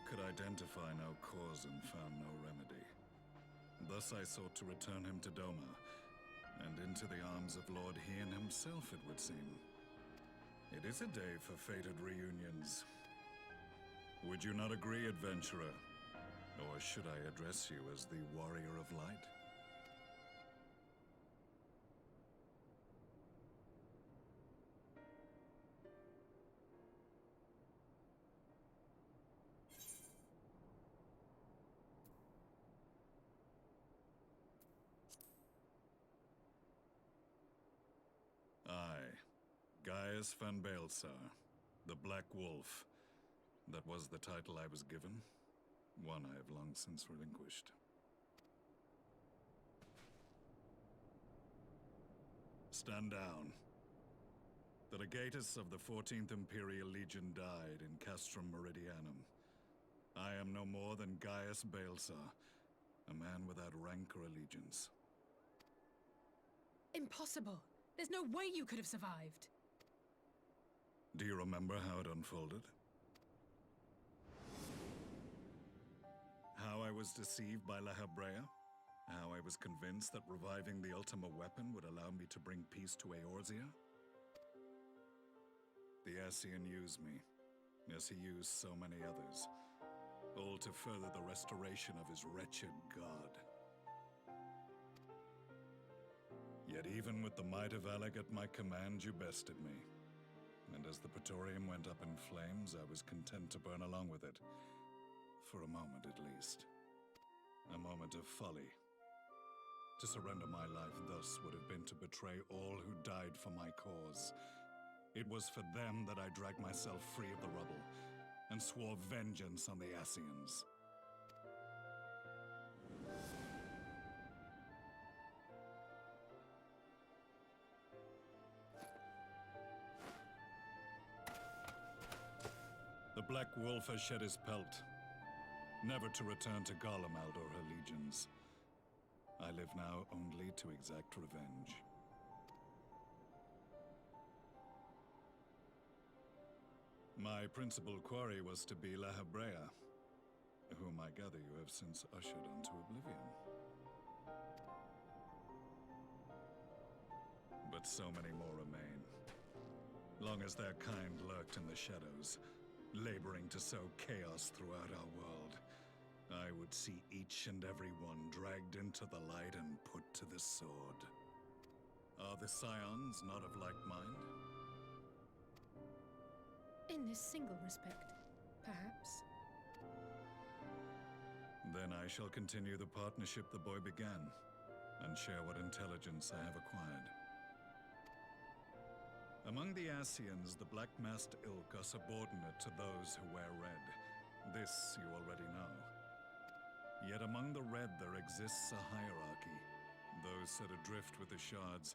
could identify no cause and found no remedy. Thus I sought to return him to Doma, and into the arms of Lord Hien himself, it would seem. It is a day for fated reunions. Would you not agree, adventurer? Or should I address you as the Warrior of Light? I, Gaius van Baelsar, the Black Wolf. That was the title I was given, one I have long since relinquished. Stand down. The legatus of the 14th Imperial Legion died in Castrum Meridianum. I am no more than Gaius Baelsar, a man without rank or allegiance. Impossible! There's no way you could have survived! Do you remember how it unfolded? How I was deceived by La Habrea? How I was convinced that reviving the Ultima weapon would allow me to bring peace to Eorzea? The Ascian used me, as he used so many others, all to further the restoration of his wretched god. Yet even with the might of Alec at my command, you bested me. And as the Praetorium went up in flames, I was content to burn along with it. For a moment, at least. A moment of folly. To surrender my life thus would have been to betray all who died for my cause. It was for them that I dragged myself free of the rubble, and swore vengeance on the Ascians. The Black Wolf has shed his pelt, never to return to Garlemald or her legions. I live now only to exact revenge. My principal quarry was to be La Habrea, whom I gather you have since ushered onto oblivion. But so many more remain. Long as their kind lurked in the shadows, laboring to sow chaos throughout our world, I would see each and every one dragged into the light and put to the sword. Are the Scions not of like mind? In this single respect, perhaps. Then I shall continue the partnership the boy began, and share what intelligence I have acquired. Among the Ascians, the Black-Masked Ilk are subordinate to those who wear red. This you already know. Yet among the Red there exists a hierarchy. Those set adrift with the shards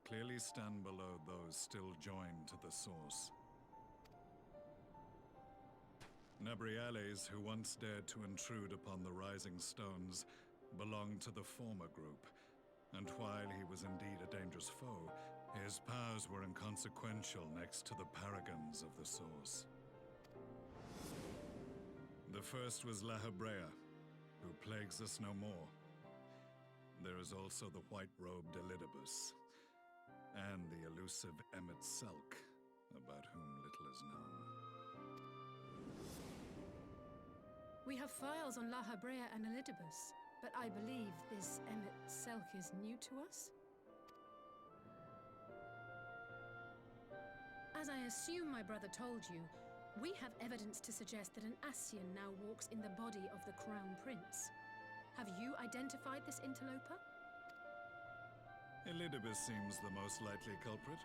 clearly stand below those still joined to the source. Nabriales, who once dared to intrude upon the Rising Stones, belonged to the former group, and while he was indeed a dangerous foe, his powers were inconsequential next to the paragons of the Source. The first was La Habrea, who plagues us no more. There is also the white-robed Elidibus, and the elusive Emmet Selk, about whom little is known. We have files on La Habrea and Elidibus, but I believe this Emmet Selk is new to us? As I assume my brother told you, we have evidence to suggest that an Ascian now walks in the body of the Crown Prince. Have you identified this interloper? Elidibus seems the most likely culprit.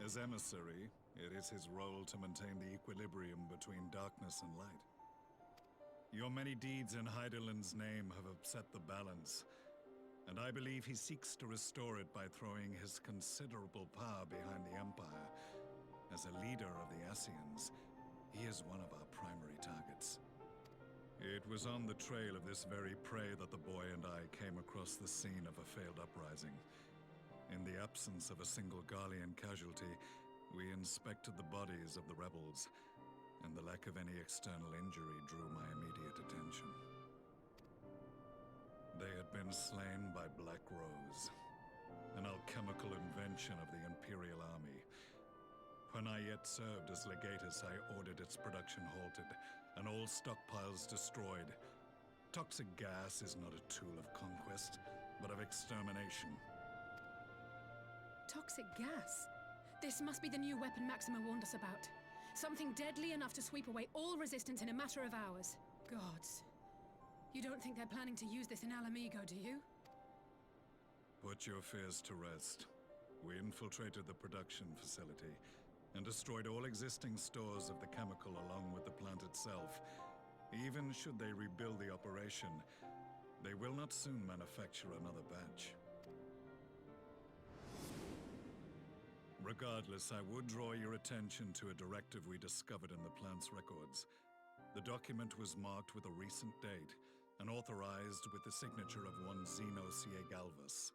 As emissary, it is his role to maintain the equilibrium between darkness and light. Your many deeds in Hydaelyn's name have upset the balance, and I believe he seeks to restore it by throwing his considerable power behind the Empire. As a leader of the Ascians, he is one of our primary targets. It was on the trail of this very prey that the boy and I came across the scene of a failed uprising. In the absence of a single Garlean casualty, we inspected the bodies of the rebels, and the lack of any external injury drew my immediate attention. They had been slain by Black Rose, an alchemical invention of the Imperial Army. When I yet served as legatus, I ordered its production halted and all stockpiles destroyed. Toxic gas is not a tool of conquest, but of extermination. Toxic gas? This must be the new weapon Maxima warned us about. Something deadly enough to sweep away all resistance in a matter of hours. Gods. You don't think they're planning to use this in Alamigo, do you? Put your fears to rest. We infiltrated the production facility and destroyed all existing stores of the chemical along with the plant itself. Even should they rebuild the operation, they will not soon manufacture another batch. Regardless, I would draw your attention to a directive we discovered in the plant's records. The document was marked with a recent date and authorized with the signature of one Zeno Galvas.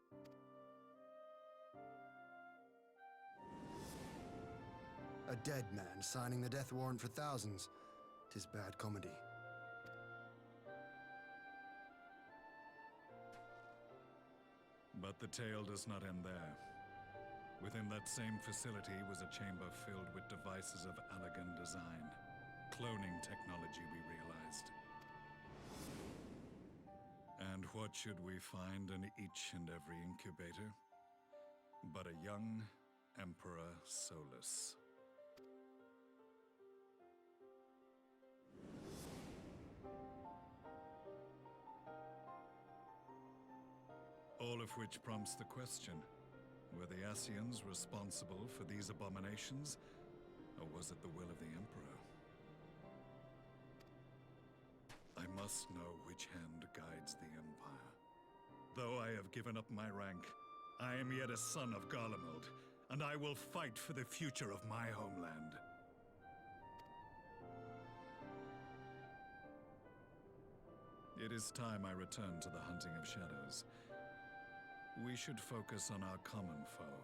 A dead man signing the death warrant for thousands. 'Tis bad comedy. But the tale does not end there. Within that same facility was a chamber filled with devices of elegant design. Cloning technology, we realized. And what should we find in each and every incubator? But a young Emperor Solus. All of which prompts the question, were the Ascians responsible for these abominations, or was it the will of the Emperor? I must know which hand guides the Empire. Though I have given up my rank, I am yet a son of Garlemald, and I will fight for the future of my homeland. It is time I return to the hunting of shadows. We should focus on our common foe.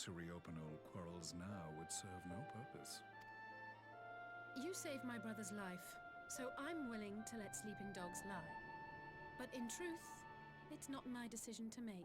To reopen old quarrels now would serve no purpose. You saved my brother's life, so I'm willing to let sleeping dogs lie. But in truth, it's not my decision to make.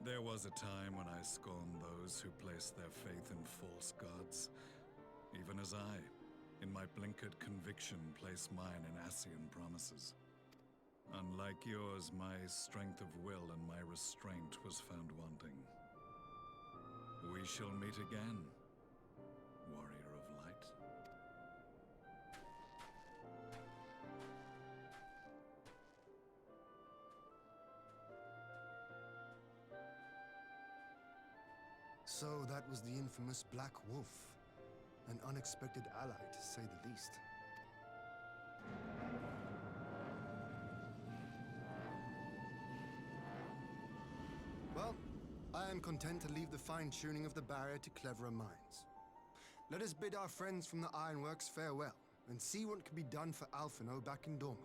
There was a time when I scorned those who placed their faith in false gods, even as I, in my blinkered conviction, place mine in Ascian promises. Unlike yours, my strength of will and my restraint was found wanting. We shall meet again, warrior of light. So that was the infamous Black Wolf. An unexpected ally, to say the least. Well, I am content to leave the fine-tuning of the barrier to cleverer minds. Let us bid our friends from the Ironworks farewell, and see what can be done for Alphino back in Dorma.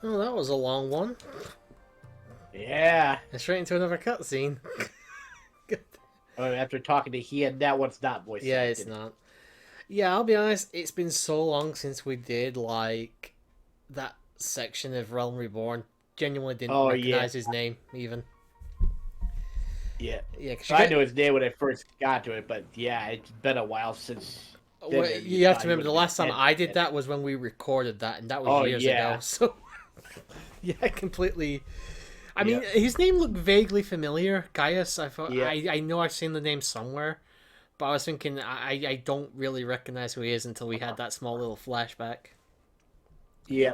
Oh, that was a long one. Yeah. And straight into another cutscene. After talking to Ian, that one's not voice Yeah, acted. it's not. Yeah, I'll be honest, it's been so long since we did, like, that section of Realm Reborn. Genuinely didn't recognize his name, even. Yeah. Yeah, 'cause I knew his name when I first got to it, but yeah, it's been a while since... Well, you have to remember, the last time I did that was when we recorded that, and that was years ago, so... Yeah, completely... I mean, his name looked vaguely familiar, Gaius. I thought I know I've seen the name somewhere, But I was thinking, I don't really recognize who he is until we had that small little flashback. Yeah.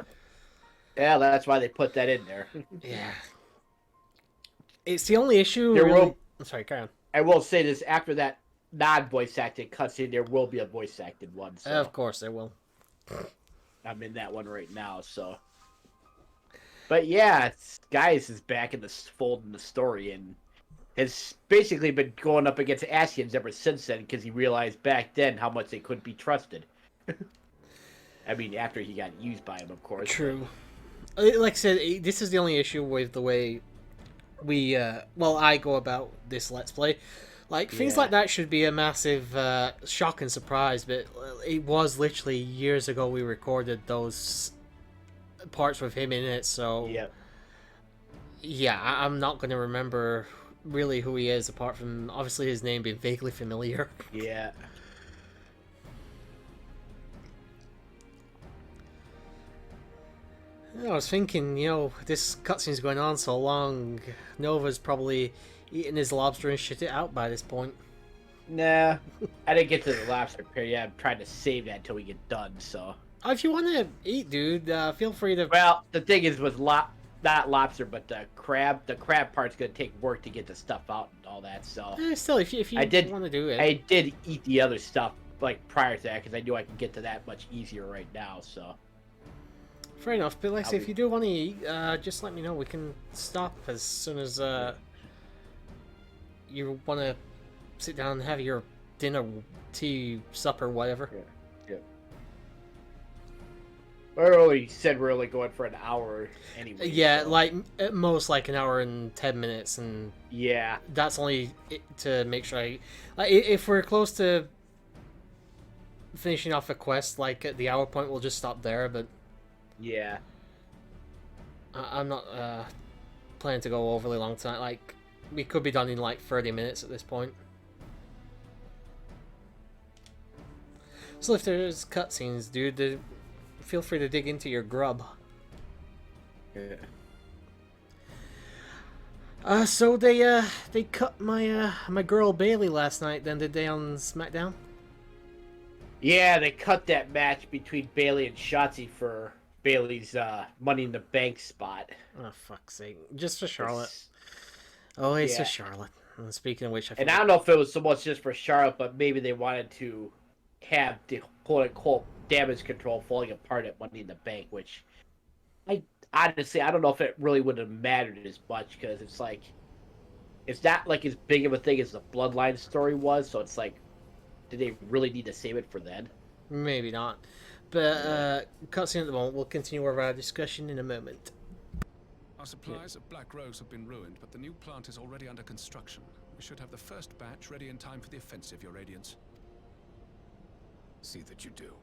Yeah, that's why they put that in there. Yeah. It's the only issue, There really... will... I'm sorry, carry on. I will say this, after that non-voice acted cutscene, there will be a voice acted one. So. Of course there will. I'm in that one right now, so. But yeah, Gaius is back in the fold in the story and has basically been going up against Asians ever since then because he realized back then how much they couldn't be trusted. I mean, after he got used by him, of course. True. Like I said, this is the only issue with the way I go about this Let's Play. Like, things like that should be a massive shock and surprise, but it was literally years ago we recorded those parts with him in it, so... Yeah, I'm not going to remember really who he is, apart from, obviously, his name being vaguely familiar. Yeah. I was thinking, this cutscene's going on so long, Nova's probably eating his lobster and shit it out by this point. Nah, I didn't get to the lobster period. I'm trying to save that until we get done, so... If you want to eat, dude, feel free to... Well, the thing is with not lobster, but the crab part's going to take work to get the stuff out and all that, so... Still, if you want to do it... I did eat the other stuff, like, prior to that, because I knew I could get to that much easier right now, so... Fair enough, but like I say, if you do want to eat, just let me know. We can stop as soon as you want to sit down and have your dinner, tea, supper, whatever. Yeah. Early said we're only going for an hour anyway. Yeah, so. like at most like an hour and 10 minutes, and yeah, that's only to make sure if we're close to finishing off a quest, like at the hour point, we'll just stop there. But yeah, I'm not planning to go overly long tonight. Like, we could be done in like 30 minutes at this point. So if there's cutscenes, dude, feel free to dig into your grub. Yeah. So they cut my girl Bailey last night. Then did they on SmackDown? Yeah, they cut that match between Bailey and Shotzi for Bailey's Money in the Bank spot. Oh, fuck's sake. Just for Charlotte. It's for Charlotte. And speaking of which, I don't know if it was so much just for Charlotte, but maybe they wanted to have the quote-unquote damage control falling apart at Money in the Bank, which I don't know if it really would have mattered as much, because it's like, it's not like as big of a thing as the Bloodline story was, so it's like, did they really need to save it for then? Maybe not. But cutscene at the moment. We'll continue our discussion in a moment. Our supplies at Black Rose have been ruined, but the new plant is already under construction. We should have the first batch ready in time for the offensive, Your Radiance. See that you do.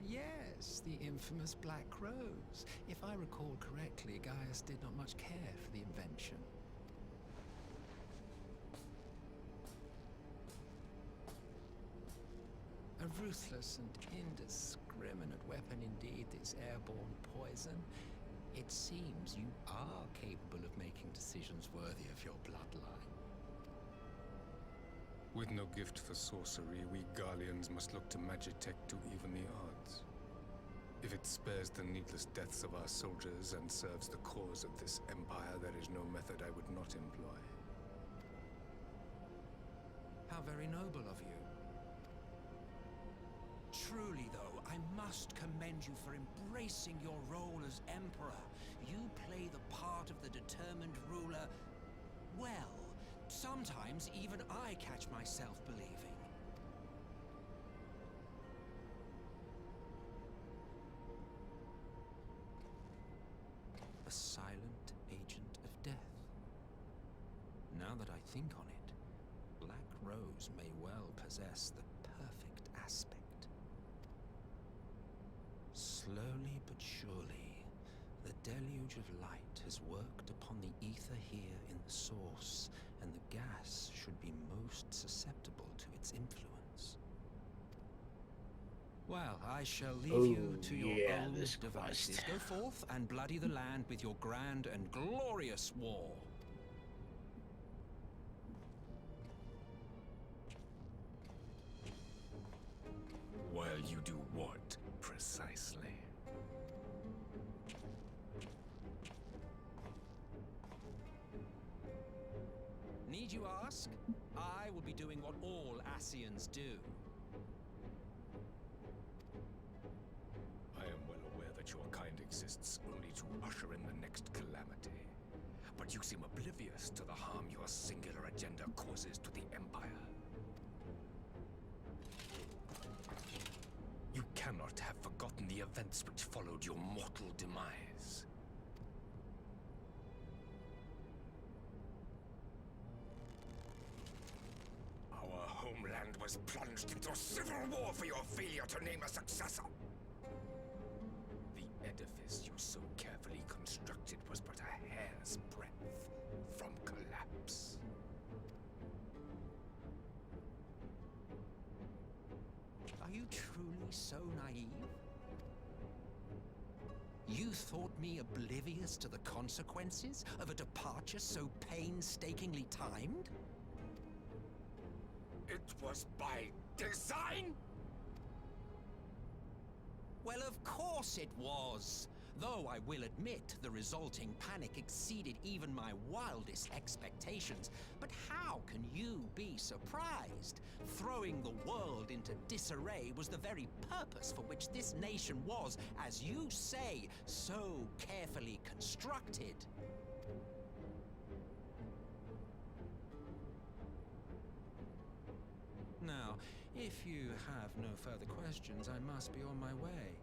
Yes, the infamous Black Rose. If I recall correctly, Gaius did not much care for the invention. A ruthless and indiscriminate weapon indeed, this airborne poison. It seems you are capable of making decisions worthy of your bloodline. With no gift for sorcery, we Garleans must look to Magitech to even the odds. If it spares the needless deaths of our soldiers and serves the cause of this empire, there is no method I would not employ. How very noble of you. Truly, though, I must commend you for embracing your role as Emperor. You play the part of the determined ruler well. Sometimes even I catch myself believing. A silent agent of death. Now that I think on it, Black Rose may well possess the perfect aspect. Slowly but surely, the deluge of light has worked upon the ether here in the source, and the gas should be most susceptible to its influence. Well, I shall leave Oh, you to your yeah, own this devices. quest. Go forth and bloody the land with your grand and glorious war. While you do what, precisely? Need you ask? I will be doing what all Asians do. I am well aware that your kind exists only to usher in the next calamity. But you seem oblivious to the harm your singular agenda causes to the Empire. You cannot have forgotten the events which followed your mortal demise. Our homeland was plunged into civil war for your failure to name a successor. The edifice you so carefully constructed was but a hair's breadth from collapse. Are you truly so naive? You thought me oblivious to the consequences of a departure so painstakingly timed? It was by design? Well, of course it was. Though I will admit the resulting panic exceeded even my wildest expectations. But how can you be surprised? Throwing the world into disarray was the very purpose for which this nation was, as you say, so carefully constructed. Now, if you have no further questions, I must be on my way.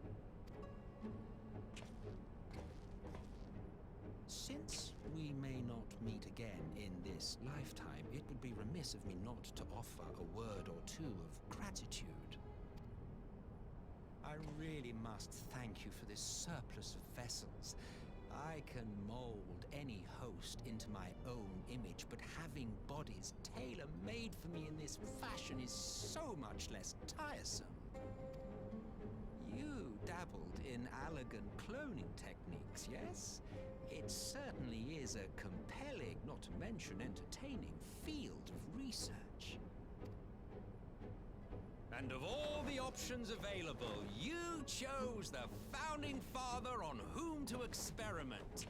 Since we may not meet again in this lifetime, it would be remiss of me not to offer a word or two of gratitude. I really must thank you for this surplus of vessels. I can mold any host into my own image, but having bodies tailor-made for me in this fashion is so much less tiresome. You dabbled in elegant cloning techniques, yes? It certainly is a compelling, not to mention entertaining, field of research. And of all the options available, you chose the founding father on whom to experiment.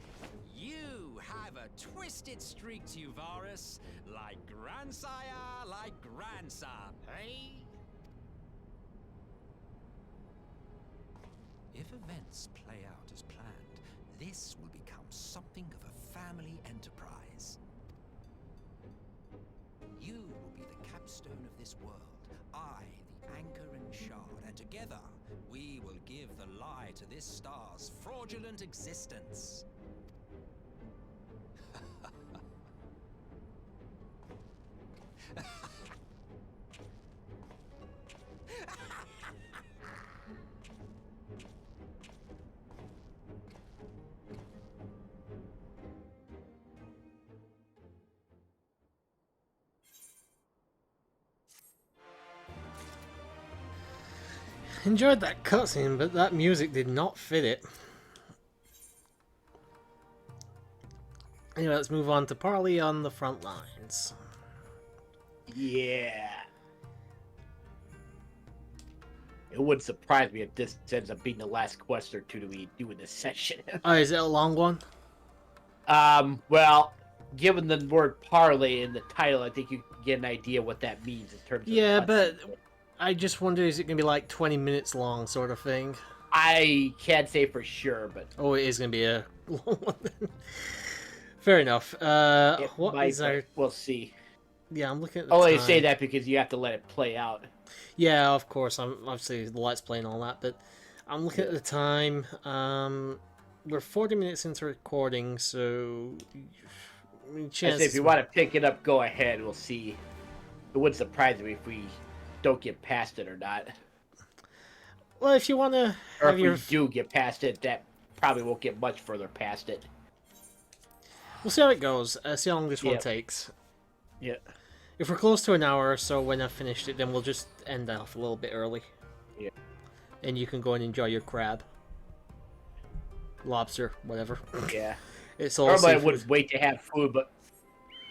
You have a twisted streak to you, Varus, like grandsire, like grandson, eh? If events play out as planned, this will become something of a family enterprise. You will be the capstone of this world, I the anchor and shard, and together we will give the lie to this star's fraudulent existence. Enjoyed that cutscene, but that music did not fit it. Anyway, let's move on to Parley on the front lines. Yeah. It wouldn't surprise me if this ends up being the last quest or two that we do in this session. Oh, is it a long one? Well, given the word parlay in the title, I think you can get an idea what that means in terms of... Yeah, but I just wonder, is it going to be like 20 minutes long sort of thing? I can't say for sure, but... Oh, it is going to be a long one then. Fair enough. What might, is our... We'll see. Yeah, I'm looking at the I'll only time. say that because you have to let it play out. Yeah, of course. I'm obviously the Let's Play and all that, but I'm looking at the time. We're 40 minutes into recording, so... I say if you want to pick it up, go ahead. We'll see. It wouldn't surprise me if we don't get past it or not. Well, if you want to... Or if we do get past it, that probably won't get much further past it. We'll see how it goes. See how long this one takes. Yeah. If we're close to an hour or so when I've finished it, then we'll just end off a little bit early. Yeah. and you can go and enjoy your crab, lobster, whatever. Yeah. It's all Normally I seafood. wouldn't wait to have food, but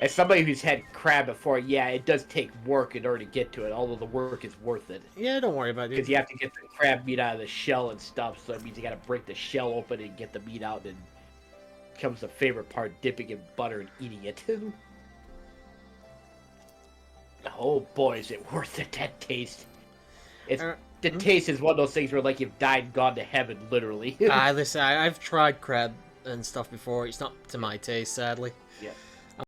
as somebody who's had crab before, yeah, it does take work in order to get to it, although the work is worth it. Yeah, don't worry about it. Because you have to get the crab meat out of the shell and stuff, so it means you gotta break the shell open and get the meat out, and it becomes the favorite part, dipping in butter and eating it. Oh boy, is it worth it, that taste. It's the taste is one of those things where like you've died and gone to heaven, literally. Listen, I've tried crab and stuff before. It's not to my taste, sadly. Yeah.